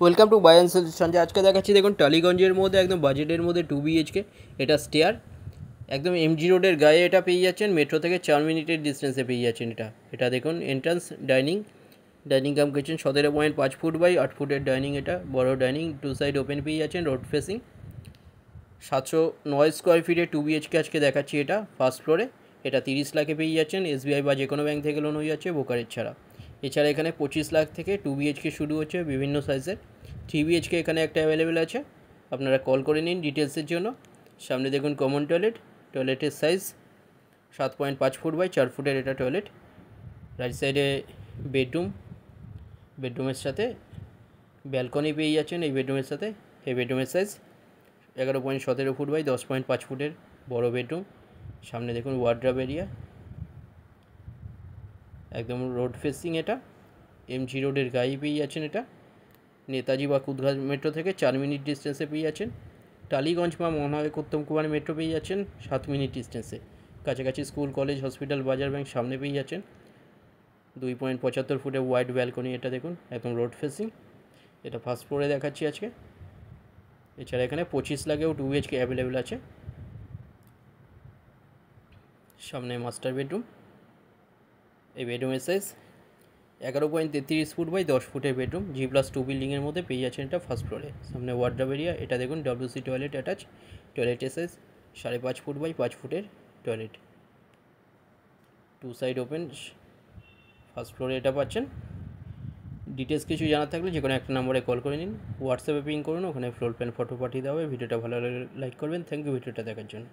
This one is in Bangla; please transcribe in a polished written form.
Welcome to by and Sanjay. আজকে দেখাচ্ছি দেখুন টালিগঞ্জের মধ্যে একদম বাজেটের মধ্যে 2 BHK। এটা স্টেয়ার, একদম MG রোডের গায়ে এটা পেয়ে যাচ্ছেন, মেট্রো থেকে 4 মিনিটের ডিস্টেন্সে পেয়ে যাচ্ছেন। এটা দেখুন entrance dining cum kitchen, 17.5 foot by 8 ফুটের ডাইনিং। এটা বড় ডাইনিং, 2 সাইড ওপেন পেয়ে যাচ্ছেন, রোড ফেসিং। 709 স্কোয়ার ফিটে 2 BHK আজকে দেখাচ্ছি। এটা ফার্স্ট ফ্লোরে, এটা 30 লাখে পেয়ে যাচ্ছেন। SBI বা যে কোনো ব্যাঙ্ক থেকে লোন হয়ে যাচ্ছে ব্রোকারেজ ছাড়া। এছাড়া এখানে 25 লাখ থেকে 2 BHK শুরু হচ্ছে বিভিন্ন সাইজের। 3 BHK এখানে একটা অ্যাভেলেবেল আছে, আপনারা কল করে নিন ডিটেলসের জন্য। সামনে দেখুন কমন টয়লেটের সাইজ 7.5 ফুট বাই 4 ফুটের এটা টয়লেট। রাইট সাইডে বেডরুমের সাথে ব্যালকনি পেয়ে যাচ্ছেন। এই বেডরুমের সাথে এই বেডরুমের সাইজ 11.17 ফুট বাই 10.5 ফুটের বড় বেডরুম। সামনে দেখুন ওয়ার্ড্রব এরিয়া, একদম রোড ফেসিং। এটা MG রোডের গায়ে পেয়ে যাচ্ছেন। এটা নেতাজি বা কুদঘাট মেট্রো থেকে 4 মিনিট ডিস্টেন্সে পেয়ে যাচ্ছেন। টালিগঞ্জ বা মহানগর উত্তম কুমার মেট্রো পেয়ে যাচ্ছেন 7 মিনিট ডিস্টেন্সে। কাছাকাছি স্কুল, কলেজ, হসপিটাল, বাজার, ব্যাংক সামনে পেয়ে যাচ্ছেন। 2.75 ফুটের ওয়াইড ব্যালকনি। এটা দেখুন একদম রোড ফেসিং। এটা ফার্স্ট ফ্লোরে দেখাচ্ছি আজকে। এছাড়া এখানে 25 লাখেও 2 BHK অ্যাভেলেবেল আছে। সামনে মাস্টার বেডরুম। এই বেডরুমের সাইজ 11.33 ফুট বাই 10 ফুটের বেডরুম। G+2 বিল্ডিংয়ের মধ্যে পেয়ে যাচ্ছেন এটা ফার্স্ট ফ্লোরে। সামনে ওয়ার্ড্রব এরিয়া। এটা দেখুন WC টয়লেট অ্যাটাচ। টয়লেটের সাইজ 5.5 ফুট বাই 5 ফুটের টয়লেট, 2 সাইড ওপেন। ফার্স্ট ফ্লোরে এটা পাচ্ছেন। ডিটেলস কিছু জানার থাকলে যে কোনো একটা নম্বরে কল করে নিন, হোয়াটসঅ্যাপে পিং করুন, ওখানে ফ্লোর প্ল্যান ফটো পাঠিয়ে দেওয়া হবে। ভিডিওটা ভালো লাগলে লাইক করবেন। থ্যাংক ইউ ভিডিওটা দেখার জন্য।